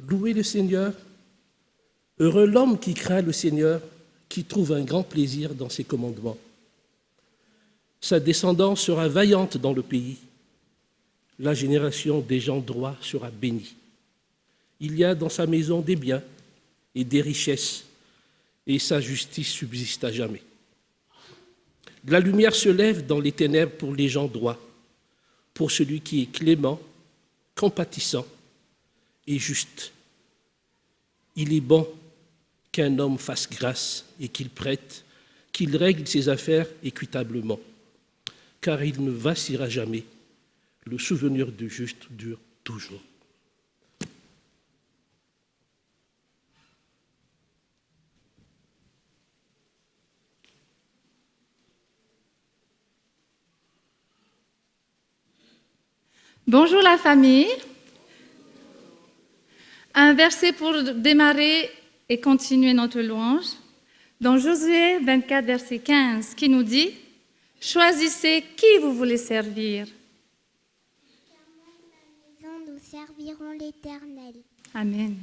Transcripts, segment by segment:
Louez le Seigneur. Heureux l'homme qui craint le Seigneur, qui trouve un grand plaisir dans ses commandements. Sa descendance sera vaillante dans le pays. La génération des gens droits sera bénie. Il y a dans sa maison des biens et des richesses, et sa justice subsiste à jamais. La lumière se lève dans les ténèbres pour les gens droits, pour celui qui est clément, compatissant et juste. Il est bon qu'un homme fasse grâce et qu'il prête, qu'il règle ses affaires équitablement, car il ne vacillera jamais. Le souvenir du juste dure toujours. Bonjour la famille. Un verset pour démarrer et continuer notre louange. Dans Josué 24, verset 15, qui nous dit « Choisissez qui vous voulez servir. » Nous servirons l'Éternel. Amen.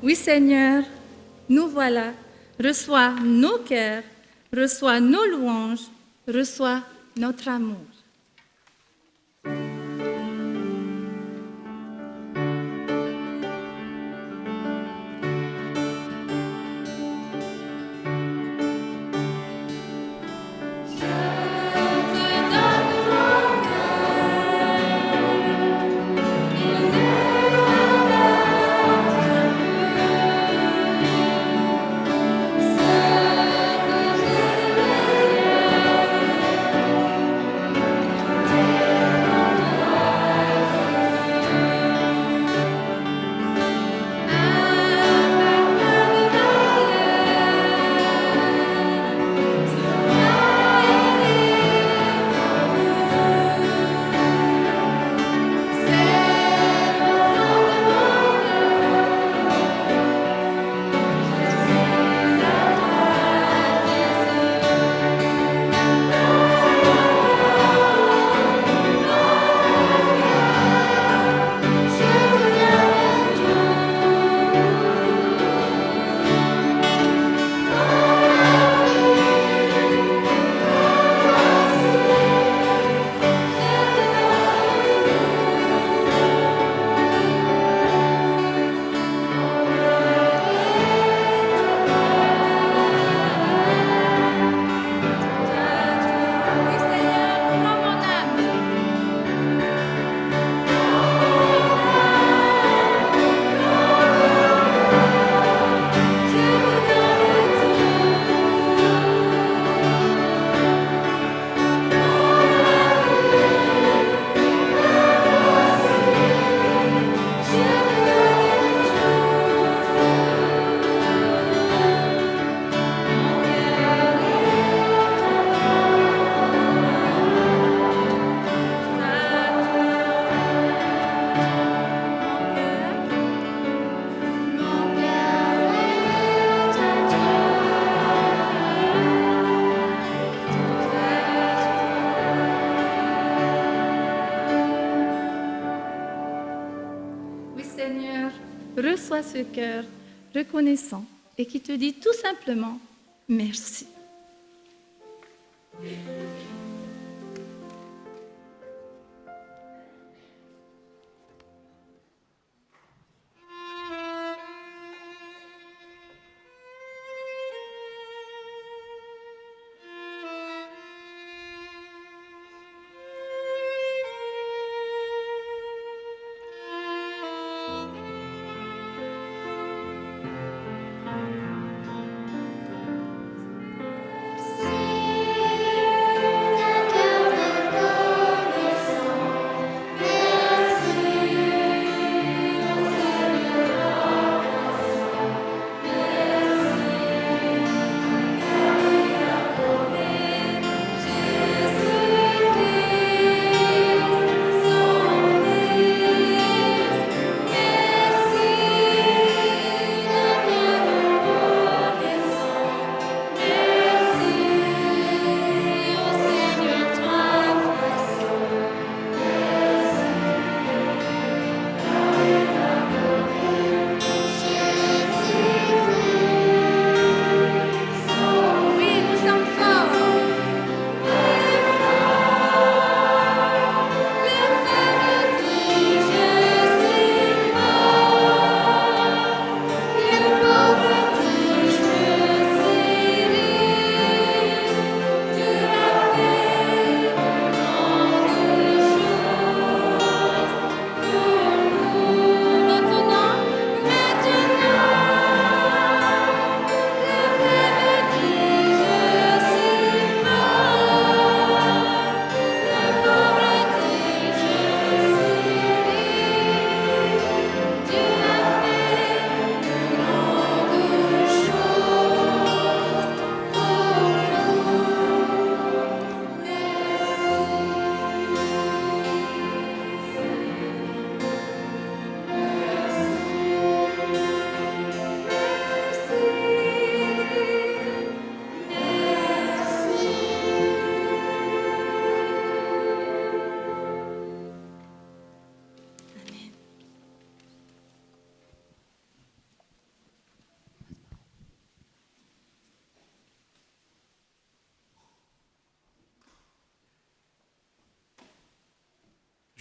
Oui, Seigneur, nous voilà. Reçois nos cœurs, reçois nos louanges, reçois notre amour. reçois ce cœur reconnaissant et qui te dit tout simplement merci. Oui, nous sommes forts.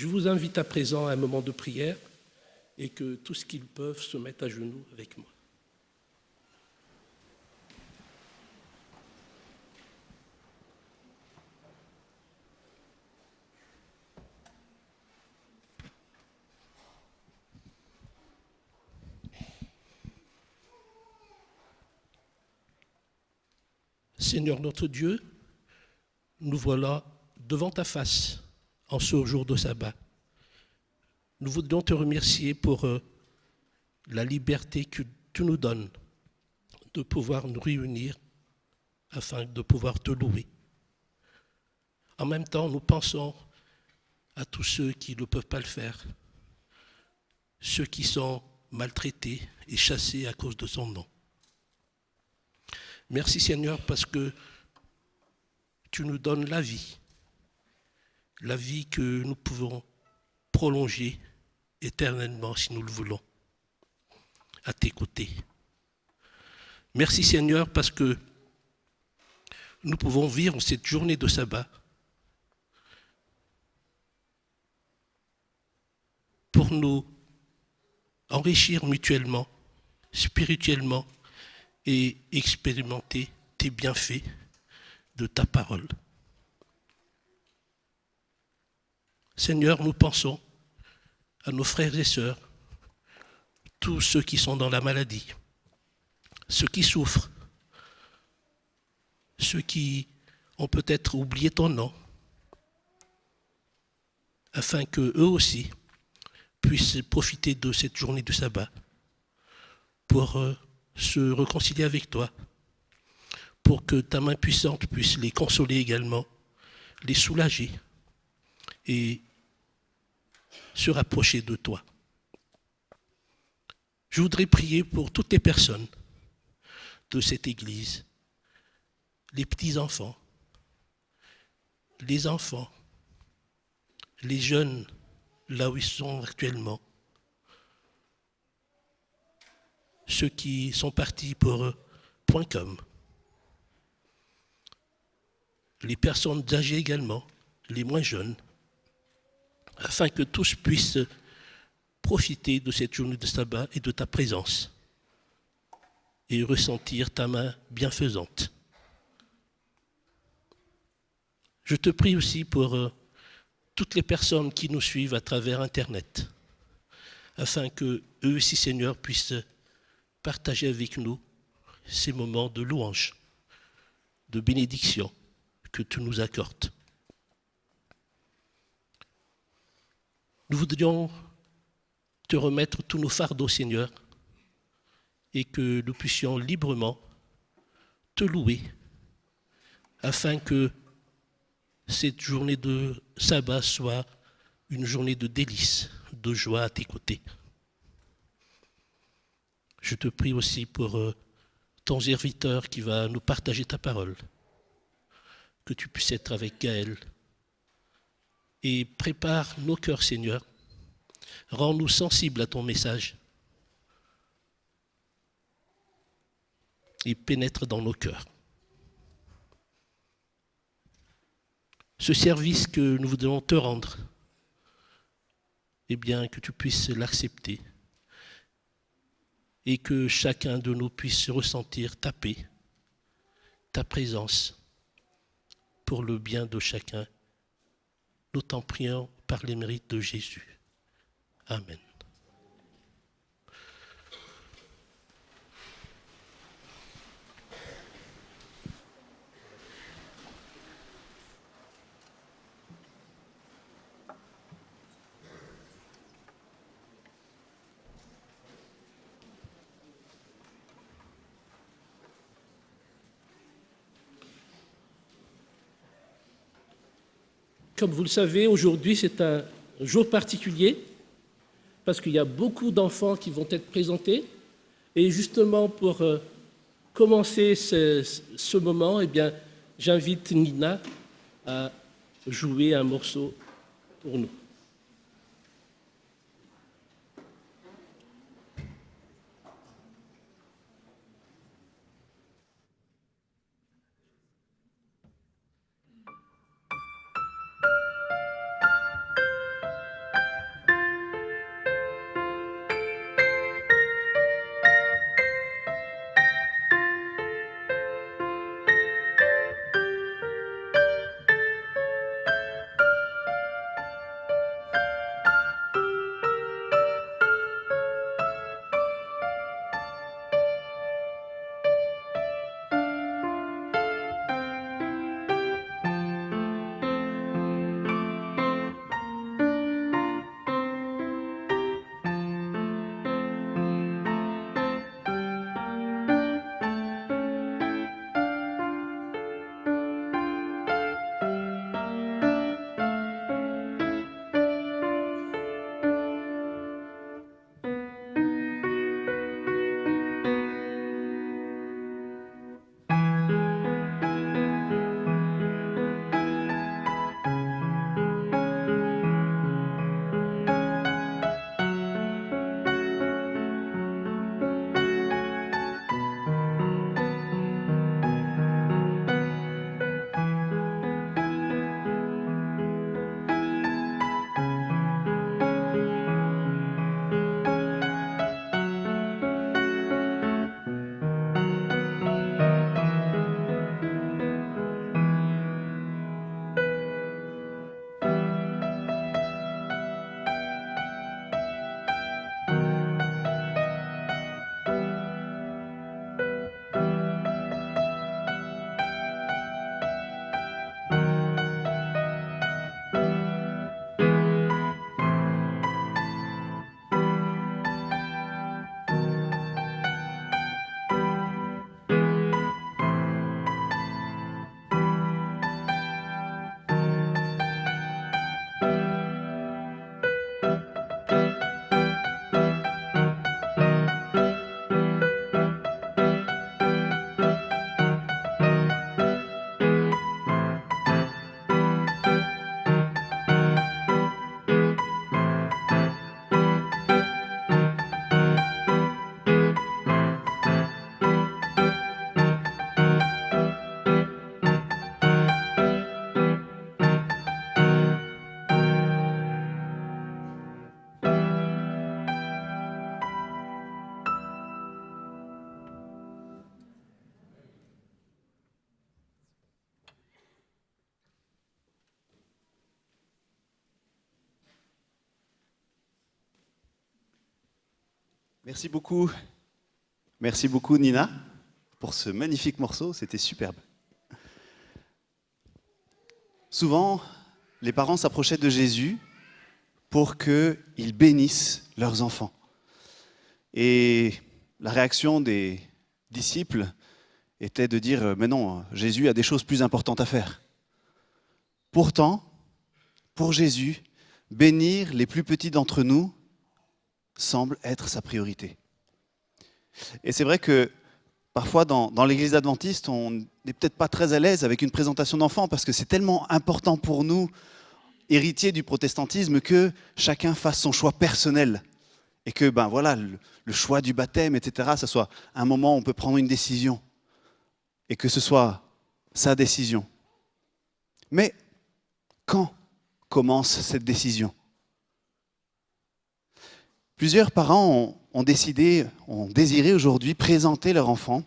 Je vous invite à présent à un moment de prière et que tous ce qu'ils peuvent se mettent à genoux avec moi. Seigneur notre Dieu, nous voilà devant ta face en ce jour de sabbat. Nous voudrions te remercier pour la liberté que tu nous donnes de pouvoir nous réunir afin de pouvoir te louer. En même temps, nous pensons à tous ceux qui ne peuvent pas le faire, ceux qui sont maltraités et chassés à cause de son nom. Merci Seigneur parce que tu nous donnes la vie que nous pouvons prolonger éternellement si nous le voulons, à tes côtés. Merci Seigneur parce que nous pouvons vivre cette journée de sabbat pour nous enrichir mutuellement, spirituellement et expérimenter tes bienfaits de ta parole. Seigneur, nous pensons à nos frères et sœurs, tous ceux qui sont dans la maladie, ceux qui souffrent, ceux qui ont peut-être oublié ton nom, afin qu'eux aussi puissent profiter de cette journée de sabbat pour se réconcilier avec toi, pour que ta main puissante puisse les consoler également, les soulager et se rapprocher de toi. Je voudrais prier pour toutes les personnes de cette Église, les petits-enfants, les enfants, les jeunes, là où ils sont actuellement, ceux qui sont partis pour .com, les personnes âgées également, les moins jeunes, afin que tous puissent profiter de cette journée de sabbat et de ta présence et ressentir ta main bienfaisante. Je te prie aussi pour toutes les personnes qui nous suivent à travers Internet, afin que eux aussi, Seigneur, puissent partager avec nous ces moments de louange, de bénédiction que tu nous accordes. Nous voudrions te remettre tous nos fardeaux, Seigneur, et que nous puissions librement te louer, afin que cette journée de sabbat soit une journée de délices, de joie à tes côtés. Je te prie aussi pour ton serviteur qui va nous partager ta parole, que tu puisses être avec Gaël. Et prépare nos cœurs, Seigneur. Rends-nous sensibles à ton message. Et pénètre dans nos cœurs. Ce service que nous voudrions te rendre, eh bien, que tu puisses l'accepter et que chacun de nous puisse ressentir ta paix, ta présence, pour le bien de chacun. Nous t'en prions par les mérites de Jésus. Amen. Comme vous le savez, aujourd'hui, c'est un jour particulier parce qu'il y a beaucoup d'enfants qui vont être présentés. Et justement, pour commencer ce moment, eh bien, j'invite Nina à jouer un morceau pour nous. Merci beaucoup. Merci beaucoup Nina pour ce magnifique morceau, c'était superbe. Souvent, les parents s'approchaient de Jésus pour qu'ils bénissent leurs enfants. Et la réaction des disciples était de dire « Mais non, Jésus a des choses plus importantes à faire ». Pourtant, pour Jésus, bénir les plus petits d'entre nous semble être sa priorité. Et c'est vrai que parfois dans l'église adventiste, on n'est peut-être pas très à l'aise avec une présentation d'enfants parce que c'est tellement important pour nous, héritiers du protestantisme, que chacun fasse son choix personnel. Et que voilà, le choix du baptême, etc., ça soit un moment où on peut prendre une décision. Et que ce soit sa décision. Mais quand commence cette décision ? Plusieurs parents ont désiré aujourd'hui présenter leurs enfants,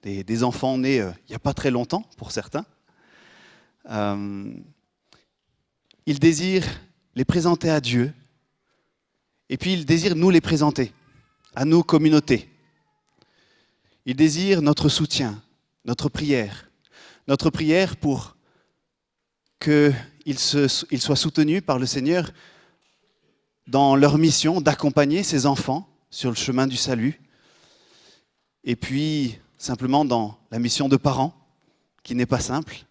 des enfants nés il n'y a pas très longtemps pour certains. Ils désirent les présenter à Dieu, et puis ils désirent nous les présenter, à nos communautés. Ils désirent notre soutien, notre prière pour qu'ils soient soutenus par le Seigneur dans leur mission d'accompagner ces enfants sur le chemin du salut, et puis simplement dans la mission de parents, qui n'est pas simple,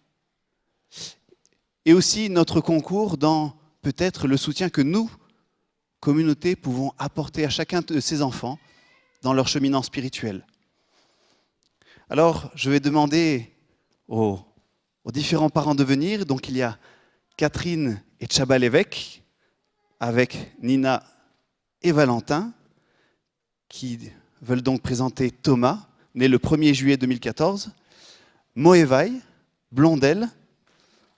et aussi notre concours dans peut-être le soutien que nous, communauté, pouvons apporter à chacun de ces enfants dans leur cheminement spirituel. Alors, je vais demander aux différents parents de venir. Donc, il y a Catherine et Tchaba l'évêque, avec Nina et Valentin, qui veulent donc présenter Thomas, né le 1er juillet 2014, Moévaï, Blondel,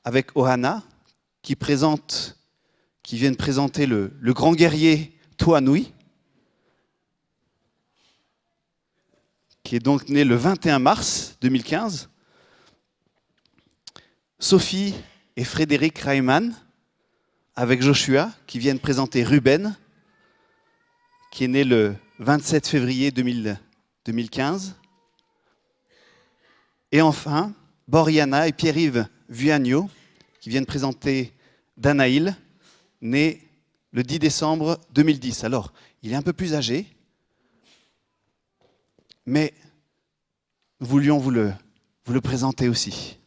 avec Ohana, qui viennent présenter le grand guerrier Toanui, qui est donc né le 21 mars 2015, Sophie et Frédéric Reimann, avec Joshua, qui viennent présenter Ruben, qui est né le 27 février 2015. Et enfin, Boriana et Pierre-Yves Vuagno, qui viennent présenter Danaïl, né le 10 décembre 2010. Alors, il est un peu plus âgé, mais nous voulions vous le présenter aussi.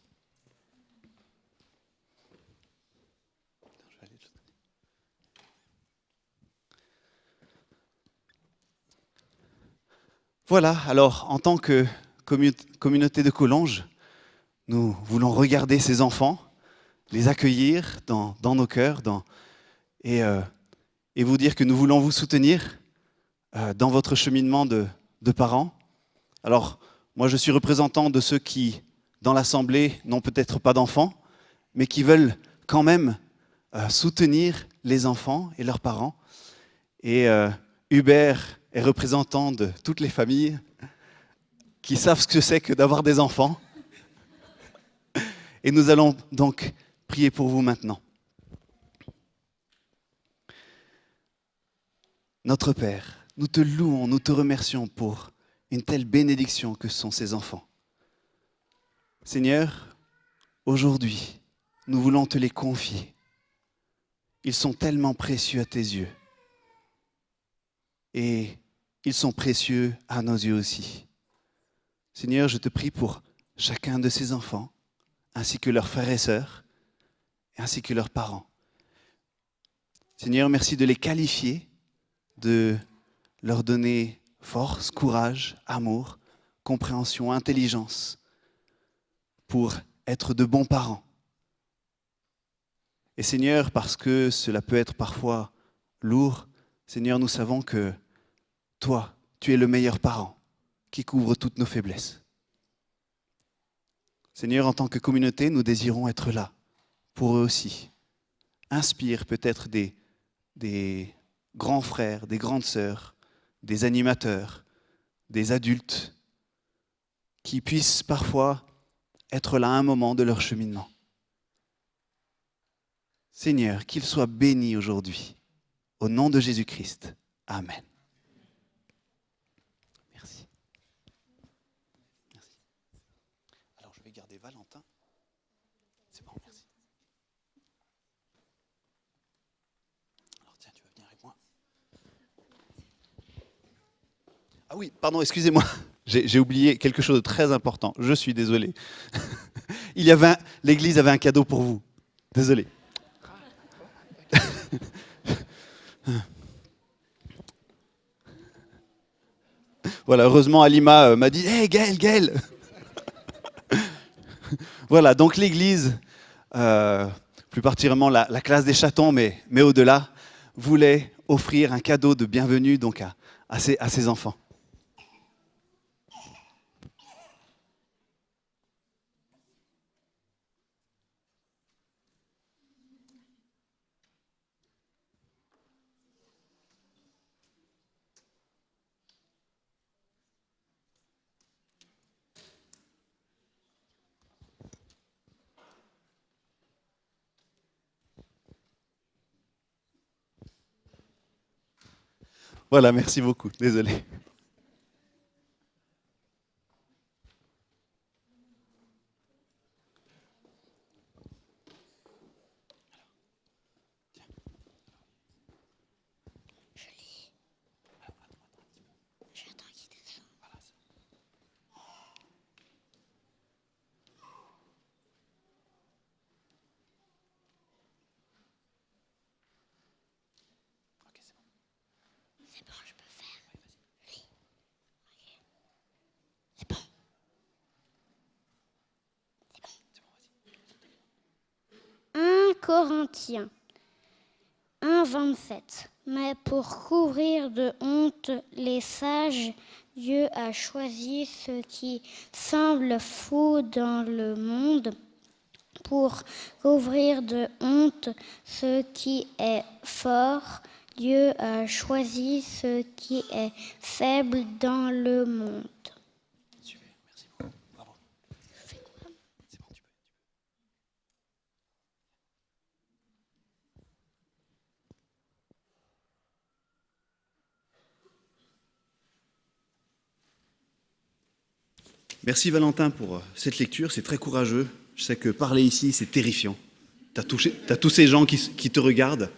Voilà, alors en tant que communauté de Collonges, nous voulons regarder ces enfants, les accueillir dans nos cœurs et vous dire que nous voulons vous soutenir dans votre cheminement de parents. Alors, moi je suis représentant de ceux qui, dans l'Assemblée, n'ont peut-être pas d'enfants, mais qui veulent quand même soutenir les enfants et leurs parents. Et Hubert est représentant de toutes les familles qui savent ce que c'est que d'avoir des enfants. Et nous allons donc prier pour vous maintenant. Notre Père, nous te louons, nous te remercions pour une telle bénédiction que sont ces enfants. Seigneur, aujourd'hui, nous voulons te les confier. Ils sont tellement précieux à tes yeux. Et ils sont précieux à nos yeux aussi. Seigneur, je te prie pour chacun de ces enfants, ainsi que leurs frères et sœurs, ainsi que leurs parents. Seigneur, merci de les qualifier, de leur donner force, courage, amour, compréhension, intelligence, pour être de bons parents. Et Seigneur, parce que cela peut être parfois lourd, Seigneur, nous savons que toi, tu es le meilleur parent qui couvre toutes nos faiblesses. Seigneur, en tant que communauté, nous désirons être là pour eux aussi. Inspire peut-être des grands frères, des grandes sœurs, des animateurs, des adultes qui puissent parfois être là à un moment de leur cheminement. Seigneur, qu'ils soient bénis aujourd'hui. Au nom de Jésus-Christ. Amen. regarder Valentin. C'est bon, merci. Alors tiens, tu vas venir avec moi. Ah oui, pardon, excusez-moi. J'ai oublié quelque chose de très important. Je suis désolé. L'église avait un cadeau pour vous. Désolé. Voilà, heureusement, Alima m'a dit « Hey, Gaël !» Voilà, donc l'église, plus particulièrement la classe des chatons, mais au-delà, voulait offrir un cadeau de bienvenue donc à ses enfants. Voilà, merci beaucoup. Désolé. C'est bon, je peux faire. Oui. C'est bon. C'est bon. 1 Corinthiens 1,27. Mais pour couvrir de honte les sages, Dieu a choisi ce qui semble fou dans le monde pour couvrir de honte ce qui est fort. Dieu a choisi ce qui est faible dans le monde. Super, merci beaucoup. Bravo. Je fais quoi ? C'est bon, tu peux. Merci Valentin pour cette lecture, c'est très courageux. Je sais que parler ici, c'est terrifiant. T'as tous ces gens qui te regardent.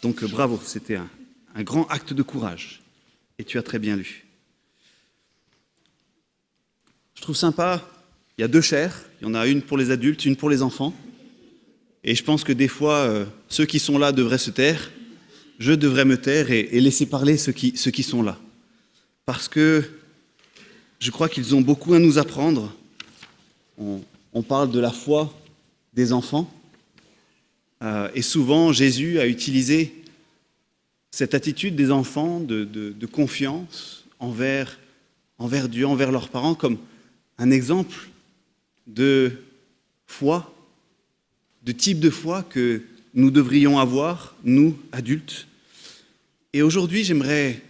Donc bravo, c'était un grand acte de courage. Et tu as très bien lu. Je trouve sympa, il y a 2 chaires. Il y en a une pour les adultes, une pour les enfants. Et je pense que des fois, ceux qui sont là devraient se taire. Je devrais me taire et laisser parler ceux qui sont là. Parce que je crois qu'ils ont beaucoup à nous apprendre. On parle de la foi des enfants. Et souvent, Jésus a utilisé cette attitude des enfants de confiance envers Dieu, envers leurs parents, comme un exemple de foi, de type de foi que nous devrions avoir, nous, adultes. Et aujourd'hui, j'aimerais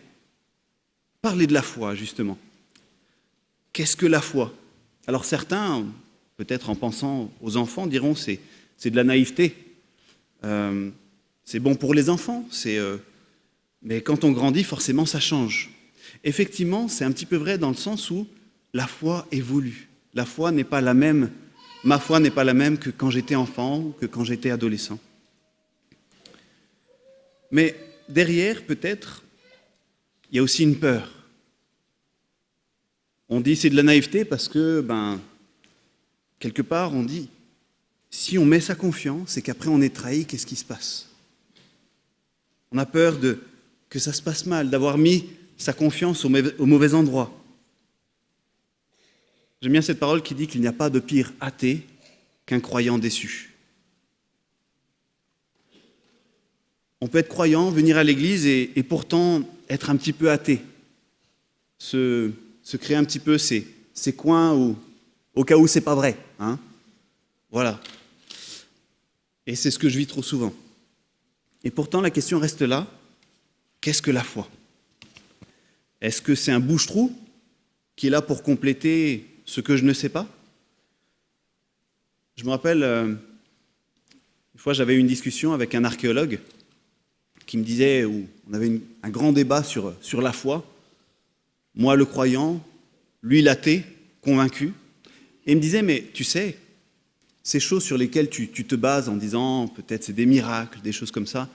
parler de la foi, justement. Qu'est-ce que la foi ? Alors certains, peut-être en pensant aux enfants, diront c'est de la naïveté. C'est bon pour les enfants, mais quand on grandit, forcément, ça change. Effectivement, c'est un petit peu vrai dans le sens où la foi évolue. La foi n'est pas la même, ma foi n'est pas la même que quand j'étais enfant ou que quand j'étais adolescent. Mais derrière, peut-être, il y a aussi une peur. On dit c'est de la naïveté parce que, quelque part, on dit, si on met sa confiance et qu'après on est trahi, qu'est-ce qui se passe ? On a peur que ça se passe mal, d'avoir mis sa confiance au mauvais endroit. J'aime bien cette parole qui dit qu'il n'y a pas de pire athée qu'un croyant déçu. On peut être croyant, venir à l'église et pourtant être un petit peu athée. Se créer un petit peu ces coins où, au cas où c'est pas vrai. Hein ? Voilà. Et c'est ce que je vis trop souvent. Et pourtant, la question reste là. Qu'est-ce que la foi ? Est-ce que c'est un bouche-trou qui est là pour compléter ce que je ne sais pas ? Je me rappelle, une fois j'avais eu une discussion avec un archéologue qui me disait, où on avait un grand débat sur la foi. Moi, le croyant, lui, l'athée, convaincu. Et il me disait, mais tu sais, ces choses sur lesquelles tu te bases en disant peut-être c'est des miracles, des choses comme ça,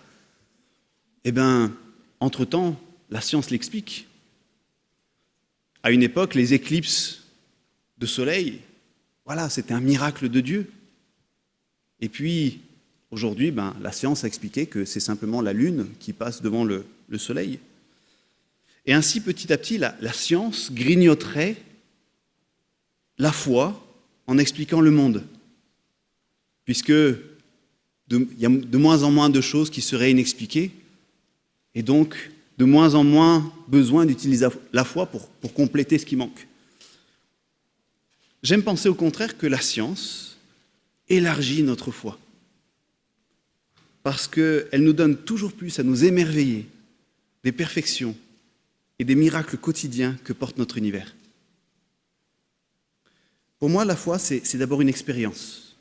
eh bien, entre-temps, la science l'explique. À une époque, les éclipses de soleil, voilà, c'était un miracle de Dieu. Et puis, aujourd'hui, la science a expliqué que c'est simplement la Lune qui passe devant le soleil. Et ainsi, petit à petit, la science grignoterait la foi en expliquant le monde. Puisque il y a de moins en moins de choses qui seraient inexpliquées, et donc de moins en moins besoin d'utiliser la foi pour compléter ce qui manque. J'aime penser au contraire que la science élargit notre foi, parce qu'elle nous donne toujours plus à nous émerveiller des perfections et des miracles quotidiens que porte notre univers. Pour moi, la foi, c'est d'abord une expérience.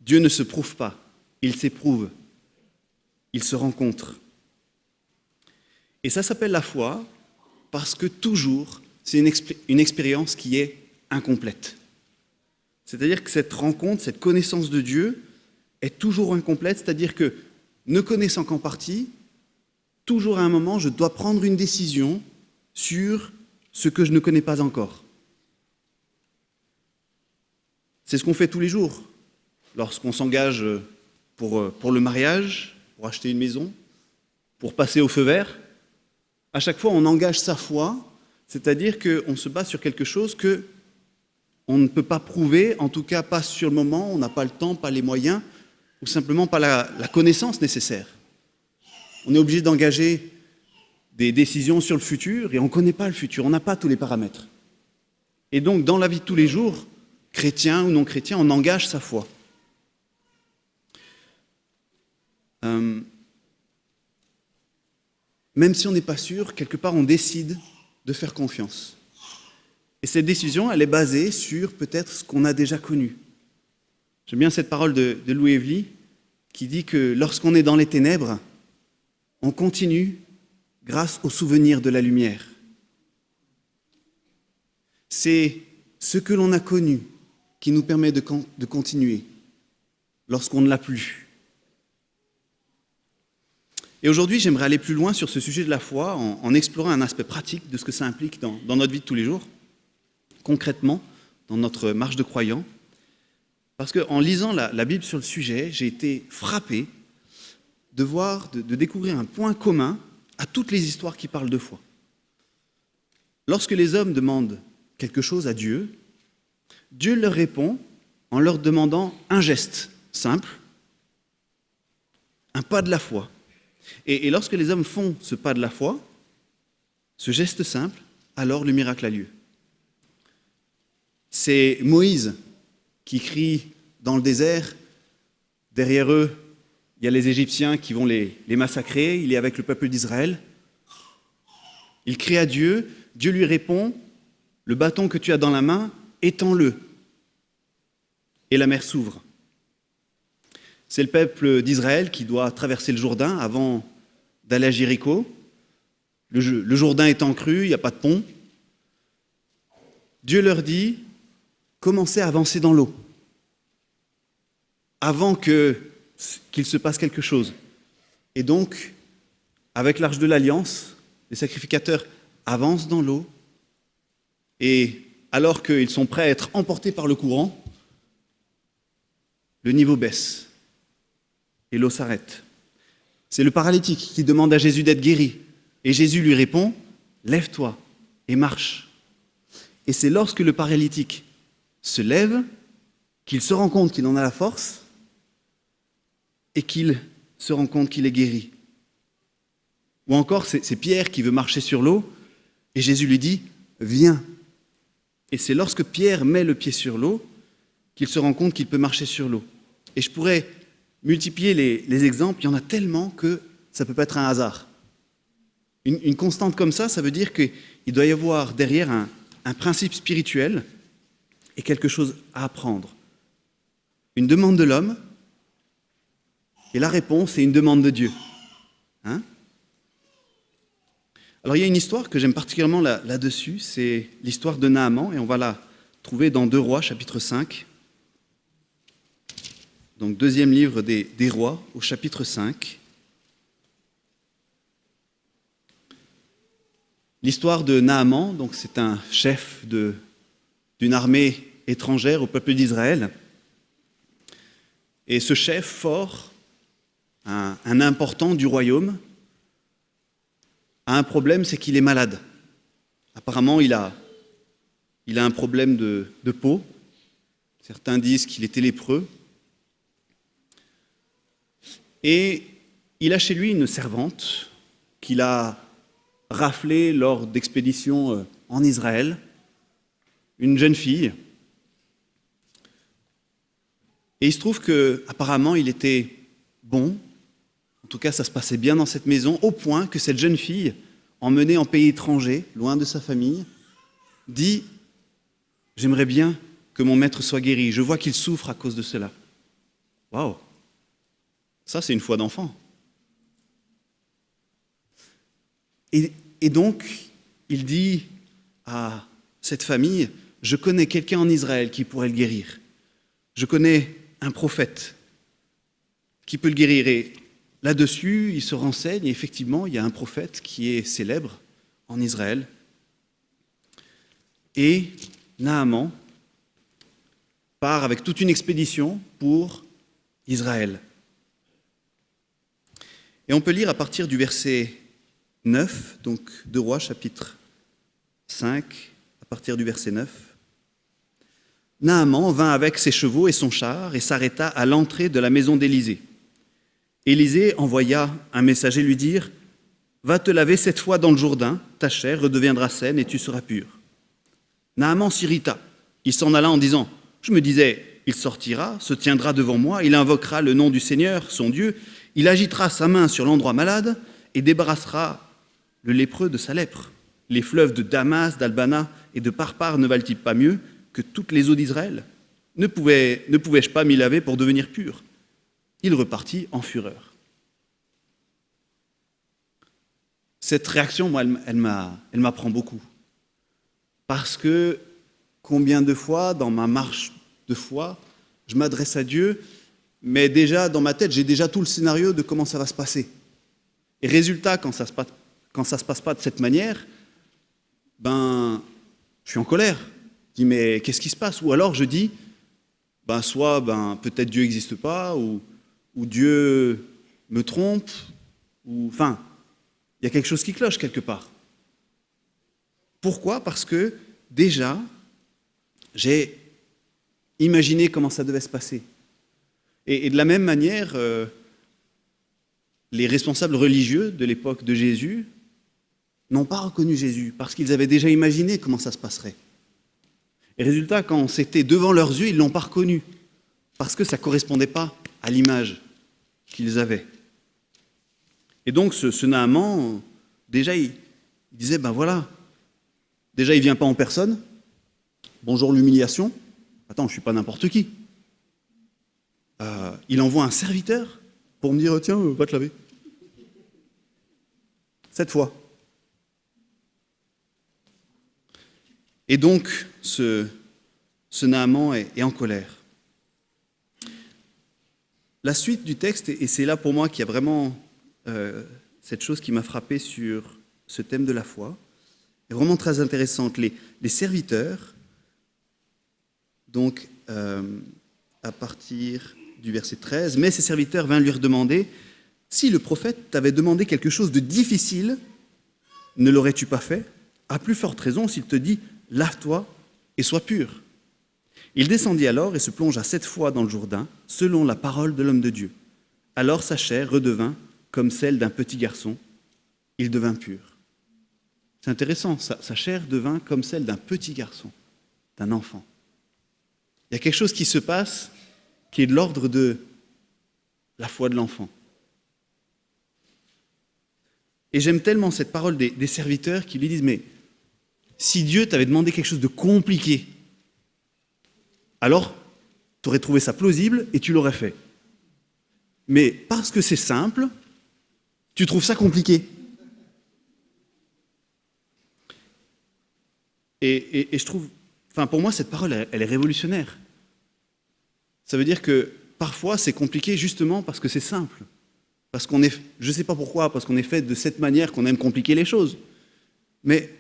Dieu ne se prouve pas, il s'éprouve, il se rencontre. Et ça s'appelle la foi parce que toujours, c'est une expérience qui est incomplète. C'est-à-dire que cette rencontre, cette connaissance de Dieu est toujours incomplète, c'est-à-dire que, ne connaissant qu'en partie, toujours à un moment, je dois prendre une décision sur ce que je ne connais pas encore. C'est ce qu'on fait tous les jours. Lorsqu'on s'engage pour le mariage, pour acheter une maison, pour passer au feu vert, à chaque fois on engage sa foi, c'est-à-dire qu'on se base sur quelque chose qu'on ne peut pas prouver, en tout cas pas sur le moment, on n'a pas le temps, pas les moyens, ou simplement pas la connaissance nécessaire. On est obligé d'engager des décisions sur le futur et on ne connaît pas le futur, on n'a pas tous les paramètres. Et donc dans la vie de tous les jours, chrétien ou non chrétien, on engage sa foi. Même si on n'est pas sûr, quelque part on décide de faire confiance. Et cette décision, elle est basée sur peut-être ce qu'on a déjà connu. J'aime bien cette parole de Louis Evely qui dit que lorsqu'on est dans les ténèbres, on continue grâce au souvenir de la lumière. C'est ce que l'on a connu qui nous permet de continuer lorsqu'on ne l'a plus. Et aujourd'hui, j'aimerais aller plus loin sur ce sujet de la foi en explorant un aspect pratique de ce que ça implique dans notre vie de tous les jours, concrètement, dans notre marche de croyant. Parce qu'en lisant la Bible sur le sujet, j'ai été frappé de découvrir un point commun à toutes les histoires qui parlent de foi. Lorsque les hommes demandent quelque chose à Dieu, Dieu leur répond en leur demandant un geste simple, un pas de la foi. Et lorsque les hommes font ce pas de la foi, ce geste simple, alors le miracle a lieu. C'est Moïse qui crie dans le désert, derrière eux, il y a les Égyptiens qui vont les massacrer, il est avec le peuple d'Israël. Il crie à Dieu, Dieu lui répond, le bâton que tu as dans la main, étends-le. Et la mer s'ouvre. C'est le peuple d'Israël qui doit traverser le Jourdain avant d'aller à Jéricho. Le Jourdain étant cru, il n'y a pas de pont. Dieu leur dit, commencez à avancer dans l'eau, avant qu'il se passe quelque chose. Et donc, avec l'Arche de l'Alliance, les sacrificateurs avancent dans l'eau, et alors qu'ils sont prêts à être emportés par le courant, le niveau baisse. Et l'eau s'arrête. C'est le paralytique qui demande à Jésus d'être guéri. Et Jésus lui répond, lève-toi et marche. Et c'est lorsque le paralytique se lève qu'il se rend compte qu'il en a la force et qu'il se rend compte qu'il est guéri. Ou encore, c'est Pierre qui veut marcher sur l'eau et Jésus lui dit, viens. Et c'est lorsque Pierre met le pied sur l'eau qu'il se rend compte qu'il peut marcher sur l'eau. Et je pourrais multiplier les exemples, il y en a tellement que ça ne peut pas être un hasard. Une constante comme ça veut dire qu'il doit y avoir derrière un principe spirituel et quelque chose à apprendre. Une demande de l'homme, et la réponse est une demande de Dieu. Hein? Alors il y a une histoire que j'aime particulièrement là-dessus, c'est l'histoire de Naaman, et on va la trouver dans 2 Rois, chapitre 5. Donc, deuxième livre des Rois, au chapitre 5. L'histoire de Naaman, donc c'est un chef d'une armée étrangère au peuple d'Israël. Et ce chef fort, un important du royaume, a un problème, c'est qu'il est malade. Apparemment, il a un problème de peau. Certains disent qu'il était lépreux. Et il a chez lui une servante qu'il a raflée lors d'expéditions en Israël, une jeune fille. Et il se trouve qu'apparemment, il était bon. En tout cas, ça se passait bien dans cette maison, au point que cette jeune fille, emmenée en pays étranger, loin de sa famille, dit « J'aimerais bien que mon maître soit guéri. Je vois qu'il souffre à cause de cela. » Waouh! Ça, c'est une foi d'enfant. Et donc, il dit à cette famille, je connais quelqu'un en Israël qui pourrait le guérir. Je connais un prophète qui peut le guérir. Et là-dessus, il se renseigne, et effectivement, il y a un prophète qui est célèbre en Israël. Et Naaman part avec toute une expédition pour Israël. Et on peut lire à partir du verset 9, donc 2 Rois, chapitre 5, à partir du verset 9. Naaman vint avec ses chevaux et son char et s'arrêta à l'entrée de la maison d'Élisée. Élisée envoya un messager lui dire « Va te laver 7 fois dans le Jourdain, ta chair redeviendra saine et tu seras pur. » Naaman s'irrita. Il s'en alla en disant « Je me disais, il sortira, se tiendra devant moi, il invoquera le nom du Seigneur, son Dieu, il agitera sa main sur l'endroit malade et débarrassera le lépreux de sa lèpre. Les fleuves de Damas, d'Albana et de Parpar ne valent-ils pas mieux que toutes les eaux d'Israël? Ne pouvais-je pas m'y laver pour devenir pur ?» Il repartit en fureur. Cette réaction, moi, elle m'apprend beaucoup. Parce que combien de fois, dans ma marche de foi, je m'adresse à Dieu, mais déjà, dans ma tête, j'ai déjà tout le scénario de comment ça va se passer. Et résultat, quand ça se passe pas de cette manière, je suis en colère. Je dis, mais qu'est-ce qui se passe? Ou alors je dis, soit peut-être Dieu n'existe pas, ou Dieu me trompe, il y a quelque chose qui cloche quelque part. Pourquoi? Parce que déjà, j'ai imaginé comment ça devait se passer. Et de la même manière, les responsables religieux de l'époque de Jésus n'ont pas reconnu Jésus, parce qu'ils avaient déjà imaginé comment ça se passerait. Et résultat, quand c'était devant leurs yeux, ils ne l'ont pas reconnu, parce que ça ne correspondait pas à l'image qu'ils avaient. Et donc, ce Naaman, déjà, il disait, déjà, il ne vient pas en personne. Bonjour l'humiliation. Attends, je ne suis pas n'importe qui. Il envoie un serviteur pour me dire, tiens, va te laver. 7 fois. Et donc, ce Naaman est en colère. La suite du texte, et c'est là pour moi qu'il y a vraiment cette chose qui m'a frappé sur ce thème de la foi, est vraiment très intéressante. Les serviteurs, donc à partir du verset 13, « Mais ses serviteurs vinrent lui redemander, « Si le prophète t'avait demandé quelque chose de difficile, ne l'aurais-tu pas fait? À plus forte raison s'il te dit, « Lave-toi et sois pur. » Il descendit alors et se plongea 7 fois dans le Jourdain, selon la parole de l'homme de Dieu. Alors sa chair redevint comme celle d'un petit garçon. Il devint pur. C'est intéressant, sa chair devint comme celle d'un petit garçon, d'un enfant. Il y a quelque chose qui se passe qui est de l'ordre de la foi de l'enfant. Et j'aime tellement cette parole des serviteurs qui lui disent, mais si Dieu t'avait demandé quelque chose de compliqué, alors tu aurais trouvé ça plausible et tu l'aurais fait. Mais parce que c'est simple, tu trouves ça compliqué. Et je trouve Enfin, pour moi, cette parole, elle est révolutionnaire. Ça veut dire que parfois, c'est compliqué justement parce que c'est simple. Parce qu'on est, je ne sais pas pourquoi, parce qu'on est fait de cette manière qu'on aime compliquer les choses. Mais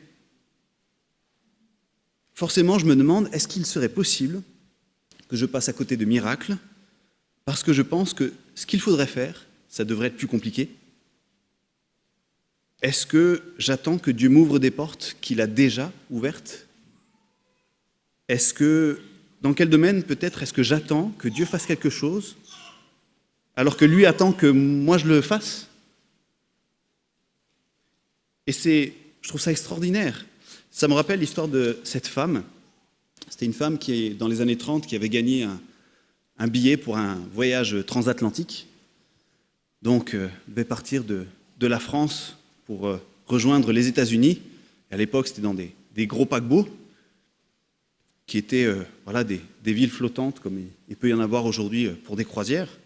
forcément, je me demande, est-ce qu'il serait possible que je passe à côté de miracles parce que je pense que ce qu'il faudrait faire, ça devrait être plus compliqué? Est-ce que j'attends que Dieu m'ouvre des portes qu'il a déjà ouvertes? Est-ce que, dans quel domaine peut-être, est-ce que j'attends que Dieu fasse quelque chose alors que lui attend que moi je le fasse? Et je trouve ça extraordinaire. Ça me rappelle l'histoire de cette femme. C'était une femme qui, dans les années 30, qui avait gagné un billet pour un voyage transatlantique. Donc, elle devait partir de la France pour rejoindre les États-Unis. À l'époque, c'était dans des gros paquebots qui étaient des villes flottantes, comme il peut y en avoir aujourd'hui pour des croisières.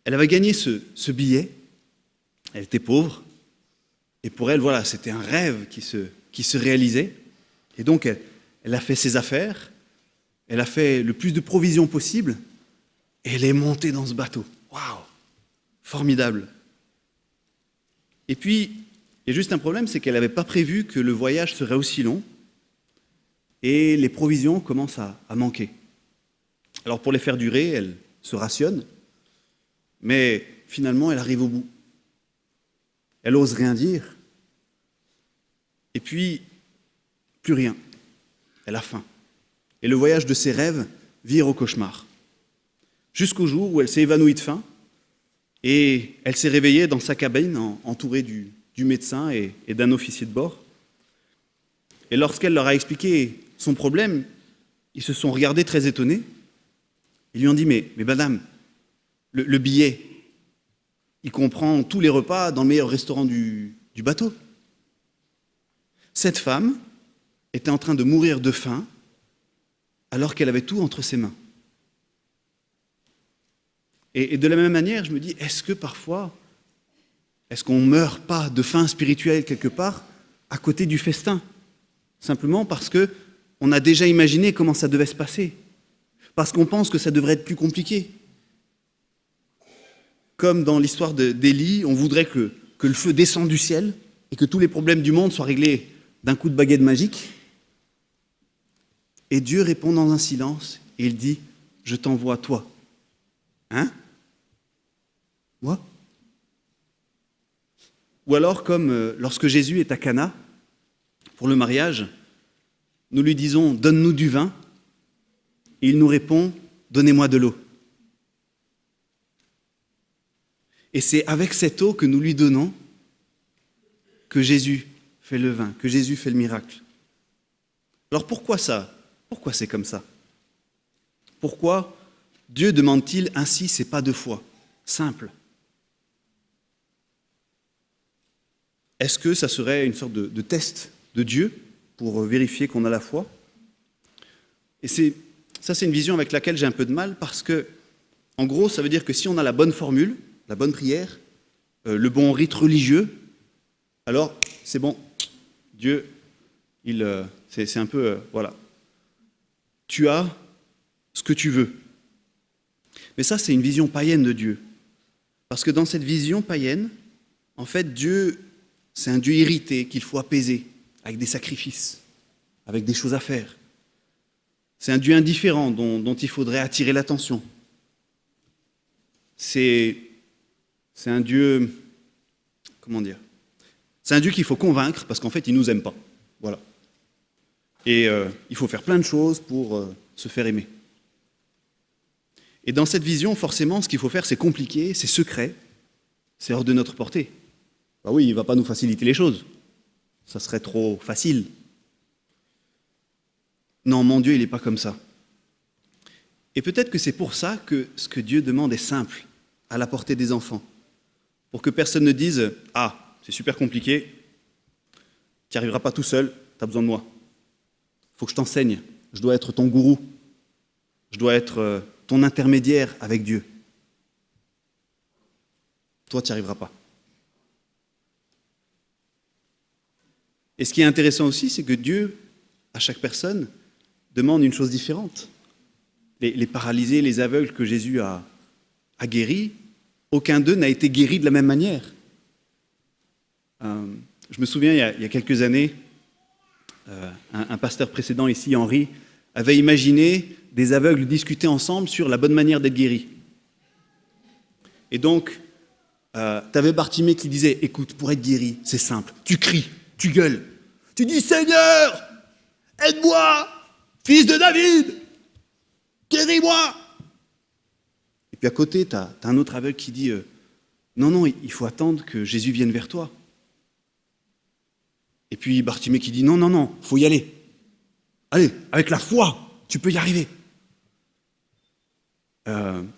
Elle avait gagné ce billet. Elle était pauvre. Et pour elle, voilà, c'était un rêve qui se réalisait. Et donc, elle a fait ses affaires. Elle a fait le plus de provisions possible. Et elle est montée dans ce bateau. Waouh! Formidable. Et puis, il y a juste un problème, c'est qu'elle n'avait pas prévu que le voyage serait aussi long. Et les provisions commencent à manquer. Alors, pour les faire durer, elle se rationne. Mais finalement, elle arrive au bout. Elle n'ose rien dire. Et puis, plus rien. Elle a faim. Et le voyage de ses rêves vire au cauchemar. Jusqu'au jour où elle s'est évanouie de faim et elle s'est réveillée dans sa cabine entourée du médecin et d'un officier de bord. Et lorsqu'elle leur a expliqué son problème, ils se sont regardés très étonnés. Ils lui ont dit, mais madame, le billet, il comprend tous les repas dans le meilleur restaurant du bateau. Cette femme était en train de mourir de faim alors qu'elle avait tout entre ses mains. Et de la même manière, je me dis, est-ce que parfois, est-ce qu'on ne meurt pas de faim spirituelle quelque part à côté du festin? Simplement parce qu'on a déjà imaginé comment ça devait se passer. Parce qu'on pense que ça devrait être plus compliqué. Comme dans l'histoire d'Élie, on voudrait que le feu descende du ciel et que tous les problèmes du monde soient réglés d'un coup de baguette magique. Et Dieu répond dans un silence et il dit, je t'envoie toi. Hein? Moi? Ou alors comme lorsque Jésus est à Cana pour le mariage, nous lui disons, donne-nous du vin, et il nous répond, donnez-moi de l'eau. Et c'est avec cette eau que nous lui donnons que Jésus fait le vin, que Jésus fait le miracle. Alors pourquoi ça? Pourquoi c'est comme ça? Pourquoi Dieu demande-t-il ainsi ces pas de foi? Simple. Est-ce que ça serait une sorte de test de Dieu pour vérifier qu'on a la foi? Et c'est une vision avec laquelle j'ai un peu de mal parce que, en gros, ça veut dire que si on a la bonne formule, la bonne prière, le bon rite religieux, alors c'est bon, Dieu, c'est un peu, voilà. Tu as ce que tu veux. Mais ça, c'est une vision païenne de Dieu. Parce que dans cette vision païenne, en fait, Dieu, c'est un Dieu irrité qu'il faut apaiser avec des sacrifices, avec des choses à faire. C'est un Dieu indifférent dont il faudrait attirer l'attention. C'est un Dieu, comment dire? C'est un Dieu qu'il faut convaincre parce qu'en fait, il ne nous aime pas. Voilà. Et il faut faire plein de choses pour se faire aimer. Et dans cette vision, forcément, ce qu'il faut faire, c'est compliqué, c'est secret, c'est hors de notre portée. Ben oui, il ne va pas nous faciliter les choses. Ça serait trop facile. Non, mon Dieu, il n'est pas comme ça. Et peut-être que c'est pour ça que ce que Dieu demande est simple, à la portée des enfants. Pour que personne ne dise « Ah, c'est super compliqué, tu n'y arriveras pas tout seul, tu as besoin de moi. Il faut que je t'enseigne, je dois être ton gourou, je dois être ton intermédiaire avec Dieu. Toi, tu n'y arriveras pas. » Et ce qui est intéressant aussi, c'est que Dieu à chaque personne, demande une chose différente. Les paralysés, les aveugles que Jésus a guéris, aucun d'eux n'a été guéri de la même manière. Je me souviens, il y a quelques années, un pasteur précédent ici, Henri, avait imaginé des aveugles discuter ensemble sur la bonne manière d'être guéris. Et donc, tu avais Bartimée qui disait, écoute, pour être guéri, c'est simple, tu cries, tu gueules, tu dis, Seigneur, aide-moi, fils de David, guéris-moi. Et puis à côté, tu as un autre aveugle qui dit, non, il faut attendre que Jésus vienne vers toi. Et puis Bartimée qui dit, non, il faut y aller. Allez, avec la foi, tu peux y arriver.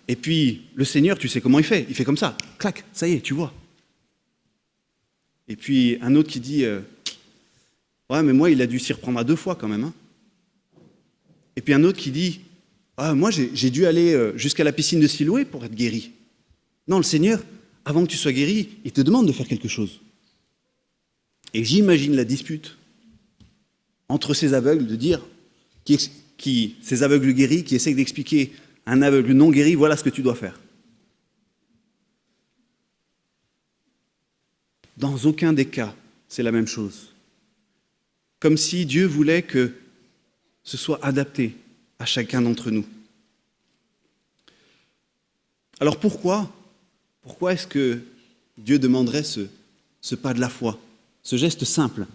Et puis le Seigneur, tu sais comment il fait comme ça, clac, ça y est, tu vois. Et puis un autre qui dit, ouais, mais moi, il a dû s'y reprendre à 2 fois quand même. Hein. Et puis un autre qui dit, moi, j'ai dû aller jusqu'à la piscine de Siloé pour être guéri. Non, le Seigneur, avant que tu sois guéri, il te demande de faire quelque chose. Et j'imagine la dispute entre ces aveugles, de dire, ces aveugles guéris qui essayent d'expliquer à un aveugle non guéri, voilà ce que tu dois faire. Dans aucun des cas, c'est la même chose. Comme si Dieu voulait que ce soit adapté à chacun d'entre nous. Alors pourquoi est-ce que Dieu demanderait ce pas de la foi, ce geste simple?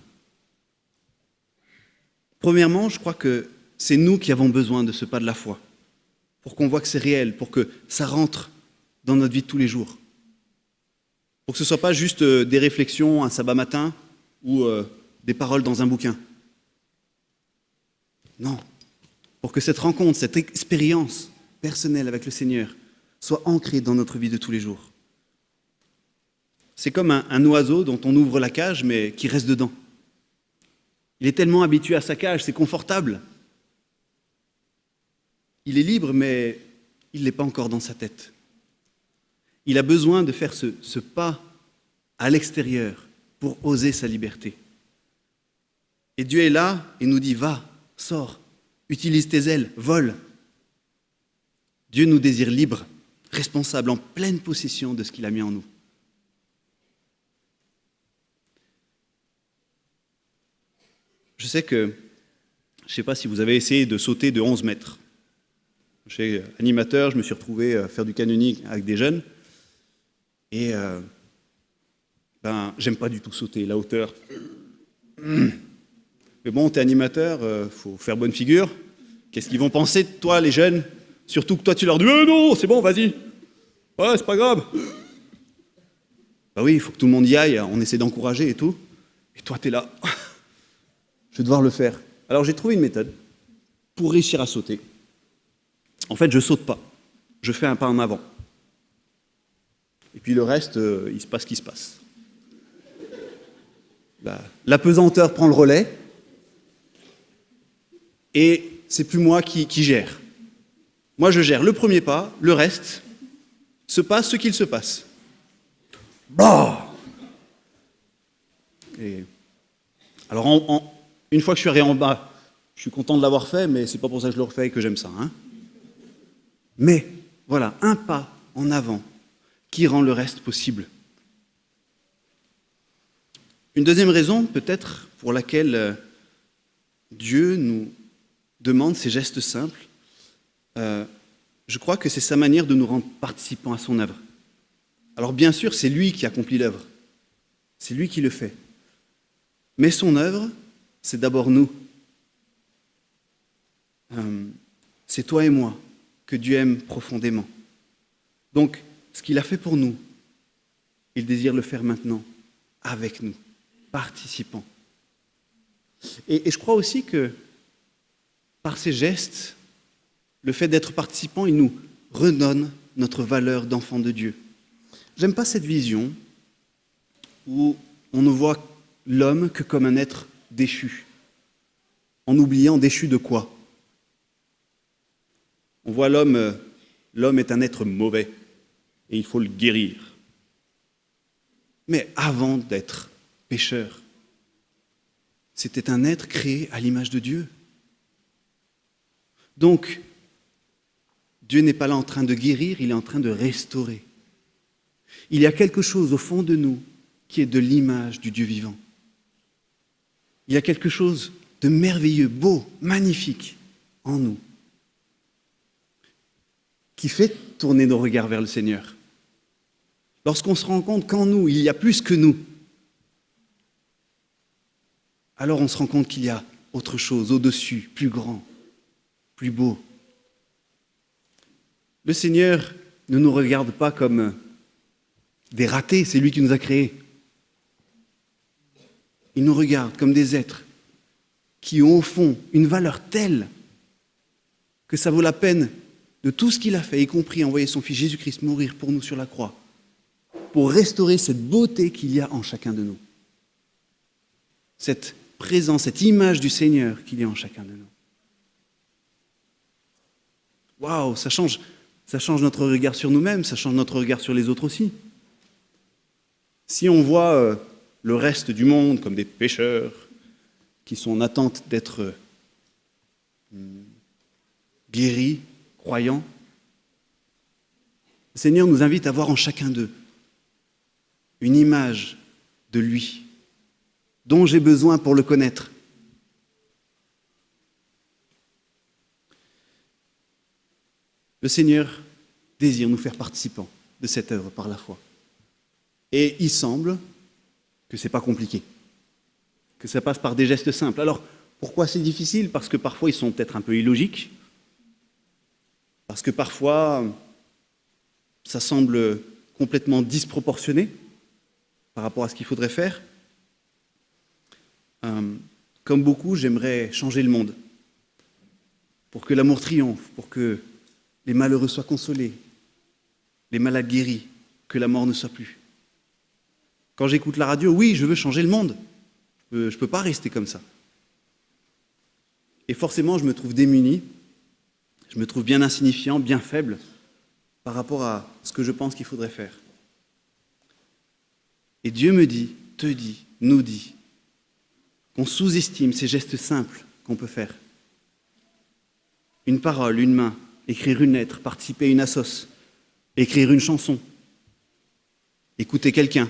Premièrement, je crois que c'est nous qui avons besoin de ce pas de la foi, pour qu'on voit que c'est réel, pour que ça rentre dans notre vie de tous les jours. Pour que ce ne soit pas juste des réflexions un sabbat matin ou des paroles dans un bouquin. Non. Pour que cette rencontre, cette expérience personnelle avec le Seigneur soit ancrée dans notre vie de tous les jours. C'est comme un oiseau dont on ouvre la cage, mais qui reste dedans. Il est tellement habitué à sa cage, c'est confortable. Il est libre, mais il ne l'est pas encore dans sa tête. Il a besoin de faire ce pas à l'extérieur pour oser sa liberté. Et Dieu est là et nous dit, va, sors, utilise tes ailes, vole. Dieu nous désire libres, responsables, en pleine possession de ce qu'il a mis en nous. Je sais que, je ne sais pas si vous avez essayé de sauter de 11 mètres. Je suis animateur, je me suis retrouvé à faire du canyoning avec des jeunes. Et j'aime pas du tout sauter, la hauteur. Mais bon, t'es animateur, faut faire bonne figure. Qu'est-ce qu'ils vont penser de toi, les jeunes? Surtout que toi, tu leur dis « non, c'est bon, vas-y. Ouais, c'est pas grave. » Bah oui, il faut que tout le monde y aille, on essaie d'encourager et tout. Et toi, t'es là. Je vais devoir le faire. Alors, j'ai trouvé une méthode pour réussir à sauter. En fait, je saute pas. Je fais un pas en avant. Et puis le reste, il se passe ce qui se passe. La pesanteur prend le relais. Et c'est plus moi qui gère. Moi, je gère le premier pas, le reste se passe ce qu'il se passe. Bah et alors, une fois que je suis arrivé en bas, je suis content de l'avoir fait, mais c'est pas pour ça que je le refais et que j'aime ça. Hein. Mais voilà, un pas en avant qui rend le reste possible. Une deuxième raison, peut-être, pour laquelle Dieu nous demande ces gestes simples, je crois que c'est sa manière de nous rendre participants à son œuvre. Alors bien sûr, c'est lui qui accomplit l'œuvre. C'est lui qui le fait. Mais son œuvre, c'est d'abord nous. C'est toi et moi que Dieu aime profondément. Donc, ce qu'il a fait pour nous, il désire le faire maintenant avec nous, participants. Et je crois aussi que par ces gestes, le fait d'être participant, il nous redonne notre valeur d'enfant de Dieu. J'aime pas cette vision où on ne voit l'homme que comme un être déchu, en oubliant déchu de quoi? On voit l'homme est un être mauvais et il faut le guérir. Mais avant d'être pécheur, C'était un être créé à l'image de Dieu. Donc, Dieu n'est pas là en train de guérir, il est en train de restaurer. Il y a quelque chose au fond de nous qui est de l'image du Dieu vivant. Il y a quelque chose de merveilleux, beau, magnifique en nous, qui fait tourner nos regards vers le Seigneur. Lorsqu'on se rend compte qu'en nous, il y a plus que nous, alors on se rend compte qu'il y a autre chose au-dessus, plus grand, plus beau. Le Seigneur ne nous regarde pas comme des ratés, c'est lui qui nous a créés. Il nous regarde comme des êtres qui ont au fond une valeur telle que ça vaut la peine de tout ce qu'il a fait, y compris envoyer son Fils Jésus-Christ mourir pour nous sur la croix, pour restaurer cette beauté qu'il y a en chacun de nous. Cette présence, cette image du Seigneur qu'il y a en chacun de nous. Waouh, ça change notre regard sur nous-mêmes, ça change notre regard sur les autres aussi. Si on voit le reste du monde comme des pécheurs qui sont en attente d'être guéris, croyants, le Seigneur nous invite à voir en chacun d'eux une image de lui, dont j'ai besoin pour le connaître. Le Seigneur désire nous faire participants de cette œuvre par la foi. Et il semble que ce n'est pas compliqué, que ça passe par des gestes simples. Alors, pourquoi c'est difficile? Parce que parfois, ils sont peut-être un peu illogiques, parce que parfois, ça semble complètement disproportionné par rapport à ce qu'il faudrait faire. Comme beaucoup, j'aimerais changer le monde pour que l'amour triomphe, pour que les malheureux soient consolés, les malades guéris, que la mort ne soit plus. Quand j'écoute la radio, oui, je veux changer le monde. Je ne peux pas rester comme ça. Et forcément, je me trouve démuni, je me trouve bien insignifiant, bien faible par rapport à ce que je pense qu'il faudrait faire. Et Dieu me dit, te dit, nous dit, qu'on sous-estime ces gestes simples qu'on peut faire. Une parole, une main, écrire une lettre, participer à une assoce, écrire une chanson, écouter quelqu'un.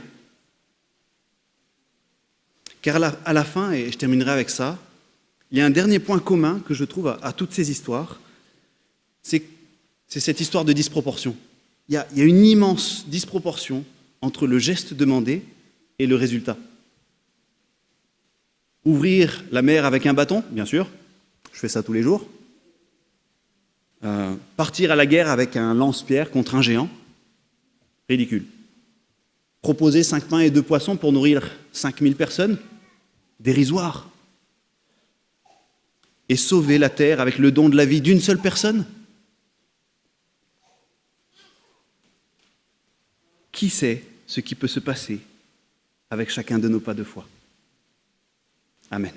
Car à la fin, et je terminerai avec ça, il y a un dernier point commun que je trouve à toutes ces histoires, c'est cette histoire de disproportion. Il y a une immense disproportion entre le geste demandé et le résultat. Ouvrir la mer avec un bâton, bien sûr, je fais ça tous les jours. Partir à la guerre avec un lance-pierre contre un géant, ridicule. Proposer 5 pains et 2 poissons pour nourrir 5000 personnes, dérisoire. Et sauver la terre avec le don de la vie d'une seule personne. Qui sait ce qui peut se passer avec chacun de nos pas de foi? Amen.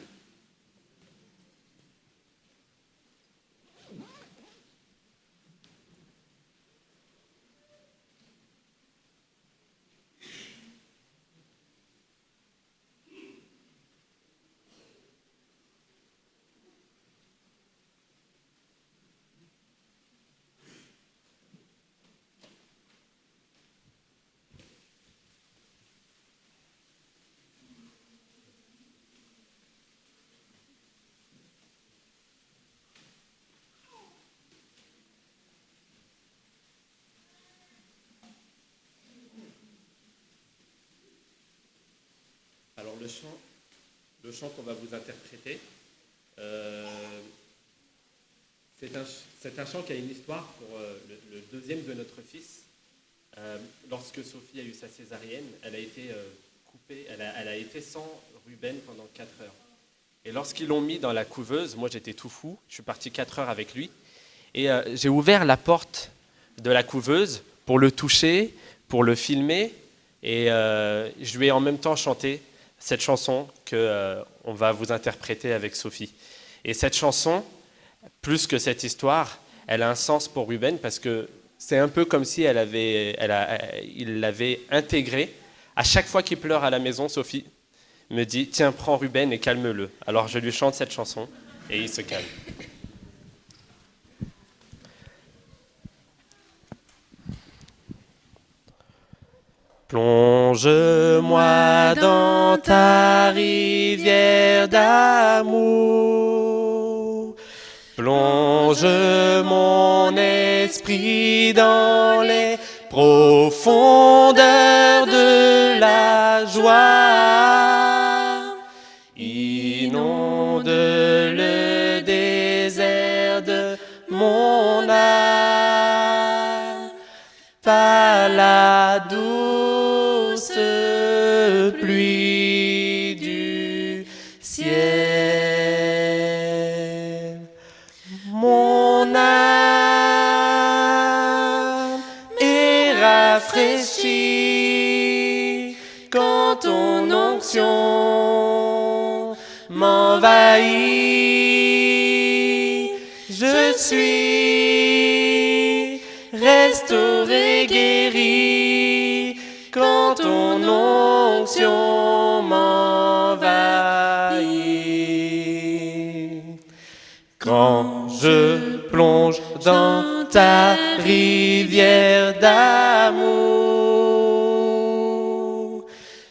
Alors le chant qu'on va vous interpréter, c'est un chant qui a une histoire pour le deuxième de notre fils. Lorsque Sophie a eu sa césarienne, elle a été coupée, elle a été sans Ruben pendant 4 heures. Et lorsqu'ils l'ont mis dans la couveuse, moi j'étais tout fou, je suis parti 4 heures avec lui, et j'ai ouvert la porte de la couveuse pour le toucher, pour le filmer, et je lui ai en même temps chanté cette chanson qu'on va vous interpréter avec Sophie. Et cette chanson, plus que cette histoire, elle a un sens pour Ruben parce que c'est un peu comme si il l'avait intégré. À chaque fois qu'il pleure à la maison, Sophie, me dit « Tiens, prends Ruben et calme-le ». Alors je lui chante cette chanson et il se calme. Plonge-moi dans ta rivière d'amour. Plonge mon esprit dans les profondeurs de la joie. Inonde le désert de mon âme par la douce pluie du ciel. Mon âme est rafraîchie quand ton onction m'envahit. Je suis restauré, guéri quand ton onction m'envahit. Quand je plonge dans ta rivière d'amour,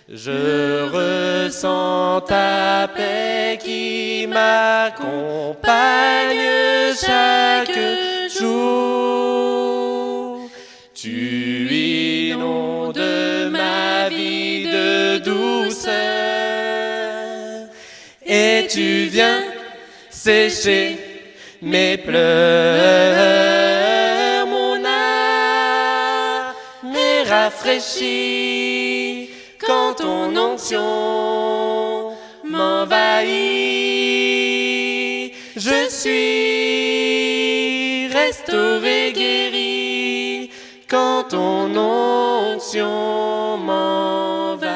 je ressens ta paix qui m'accompagne chaque jour. Tu inondes ma vie de douceur et tu viens sécher mes pleurs. Mon âme est rafraîchie quand ton onction m'envahit. Je suis restauré, guéri quand ton onction m'envahit.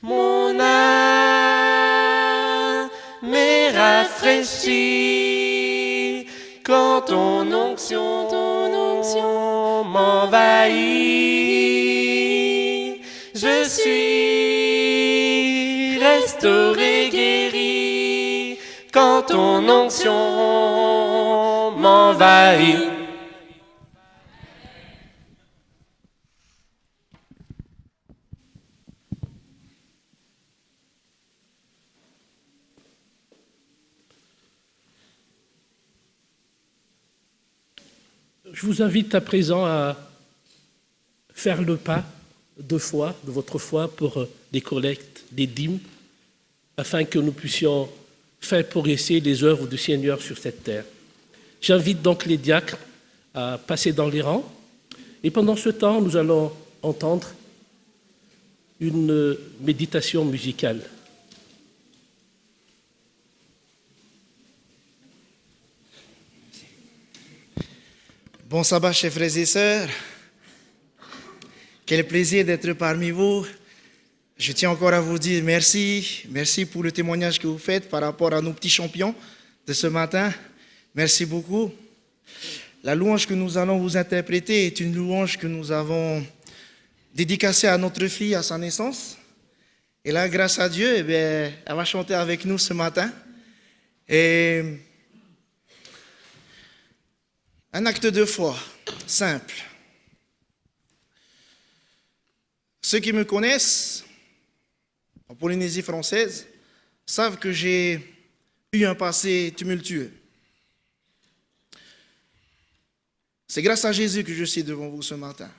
Mon âme m'est rafraîchie quand ton onction m'envahit. Je suis restauré, guéri quand ton onction m'envahit. Je vous invite à présent à faire le pas de foi, de votre foi, pour les collectes, les dîmes, afin que nous puissions faire progresser les œuvres du Seigneur sur cette terre. J'invite donc les diacres à passer dans les rangs, et pendant ce temps, nous allons entendre une méditation musicale. Bon sabbat, chers frères et sœurs. Quel plaisir d'être parmi vous. Je tiens encore à vous dire merci. Merci pour le témoignage que vous faites par rapport à nos petits champions de ce matin. Merci beaucoup. La louange que nous allons vous interpréter est une louange que nous avons dédicacée à notre fille à sa naissance. Et là, grâce à Dieu, elle va chanter avec nous ce matin. Et un acte de foi, simple. Ceux qui me connaissent, en Polynésie française, savent que j'ai eu un passé tumultueux. C'est grâce à Jésus que je suis devant vous ce matin.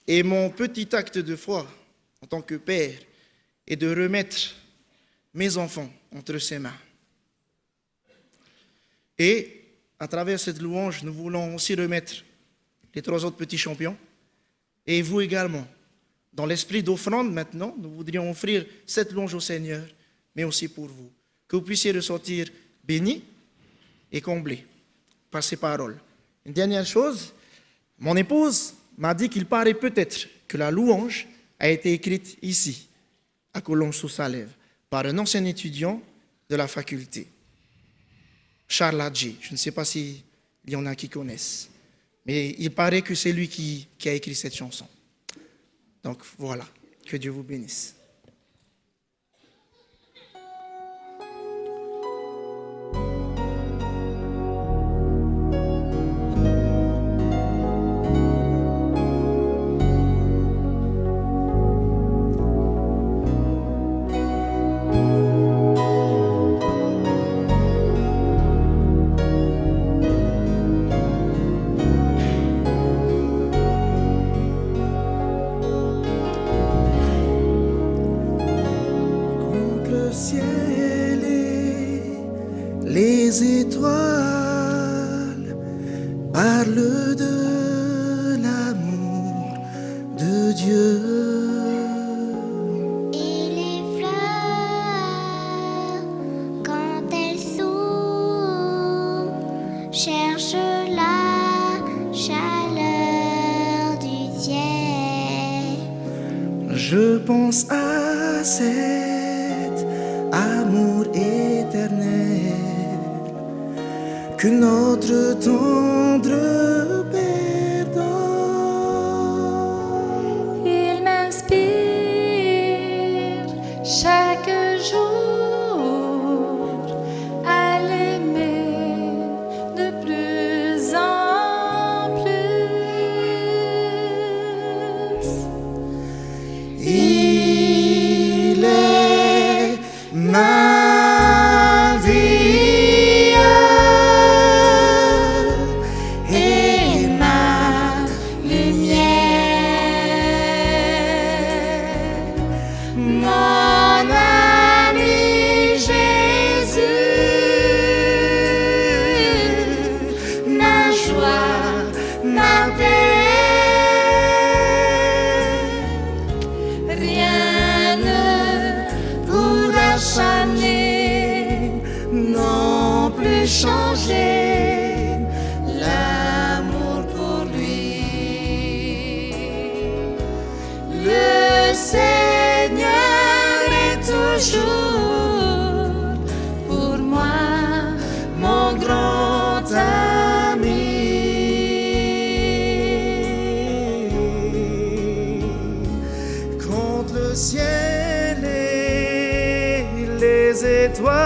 Et mon petit acte de foi, en tant que père, est de remettre mes enfants entre ses mains. Et à travers cette louange, nous voulons aussi remettre les 3 autres petits champions. Et vous également. Dans l'esprit d'offrande maintenant, nous voudrions offrir cette louange au Seigneur, mais aussi pour vous. Que vous puissiez ressortir bénis et comblés par ces paroles. Une dernière chose, mon épouse m'a dit qu'il paraît peut-être que la louange a été écrite ici, à Collonges-sous-Salève, par un ancien étudiant de la faculté. Charles Hadji, je ne sais pas s'il y en a qui connaissent, mais il paraît que c'est lui qui a écrit cette chanson. Donc voilà, que Dieu vous bénisse. Le ciel et les étoiles parlent de l'amour de Dieu. Et les fleurs, quand elles s'ouvrent, cherchent la chaleur du ciel. Je pense à cet amour éternel que notre tendre Père donne. Il m'inspire chaque jour à l'aimer de plus en plus. Il est ma vie et ma lumière, mon ami Jésus, ma joie, ma paix. Rien ne pourra changer, non plus changer l'amour pour lui. Le Seigneur est toujours pour moi mon grand ami. Quand le ciel et les étoiles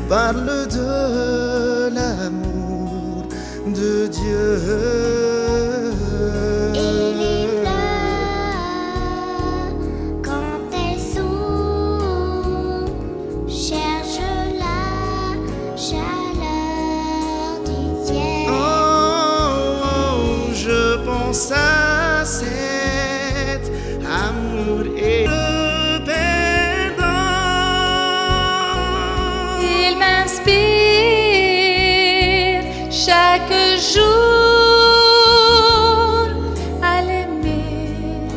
parlent de l'amour de Dieu. Et les fleurs, quand elles s'ouvrent, cherchent la chaleur du ciel. Oh, je pense à cet amour et le Père donne. Il m'inspire chaque jour à l'aimer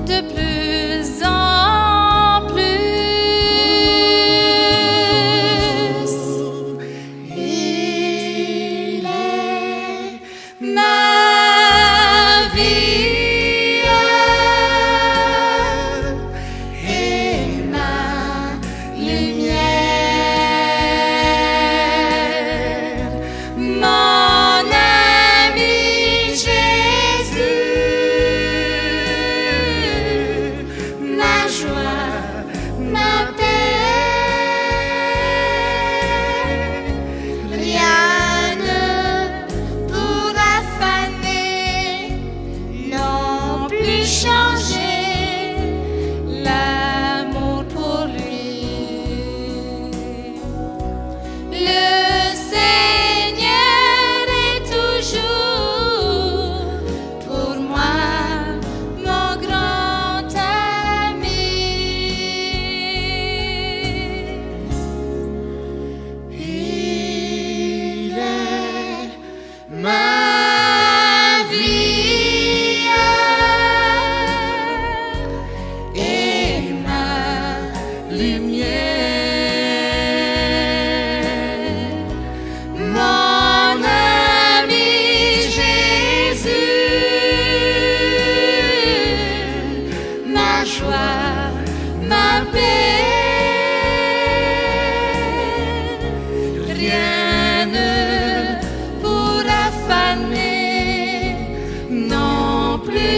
de plus en plus. Il est ma vie et ma lumière, mon ami Jésus, ma joie, ma paix. Rien ne pourra faner, non plus changer l'amour pour lui. Le Seigneur est toujours pour moi mon grand ami. Il est ma vie et ma lumière, mon ami Jésus, ma joie, ma paix. Rien ne pourra faner, non plus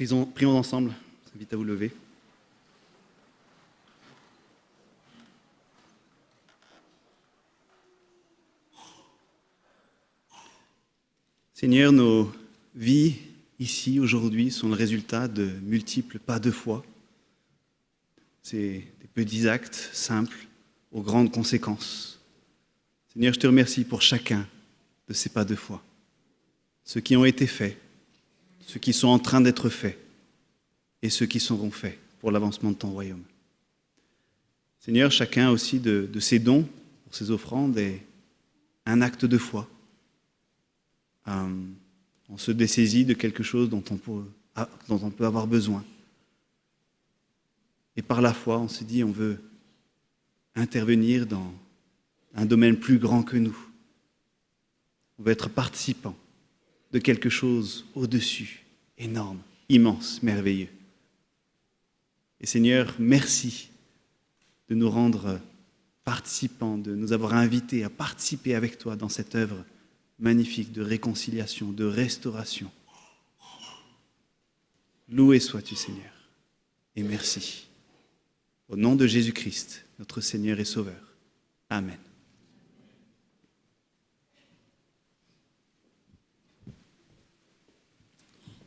Prions ensemble. Je vous invite à vous lever. Seigneur, nos vies ici aujourd'hui sont le résultat de multiples pas de foi. C'est des petits actes simples aux grandes conséquences. Seigneur, je te remercie pour chacun de ces pas de foi. Ceux qui ont été faits, ceux qui sont en train d'être faits et ceux qui seront faits pour l'avancement de ton royaume. Seigneur, chacun aussi de ces dons, pour ces offrandes, est un acte de foi. On se dessaisit de quelque chose dont on peut avoir besoin. Et par la foi, on se dit, on veut intervenir dans un domaine plus grand que nous. On veut être participant de quelque chose au-dessus, énorme, immense, merveilleux. Et Seigneur, merci de nous rendre participants, de nous avoir invités à participer avec toi dans cette œuvre magnifique de réconciliation, de restauration. Loué sois-tu, Seigneur, et merci. Au nom de Jésus-Christ, notre Seigneur et Sauveur. Amen.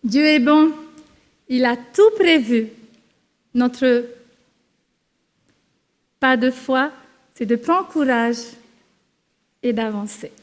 Dieu est bon, il a tout prévu. Notre pas de foi, c'est de prendre courage et d'avancer.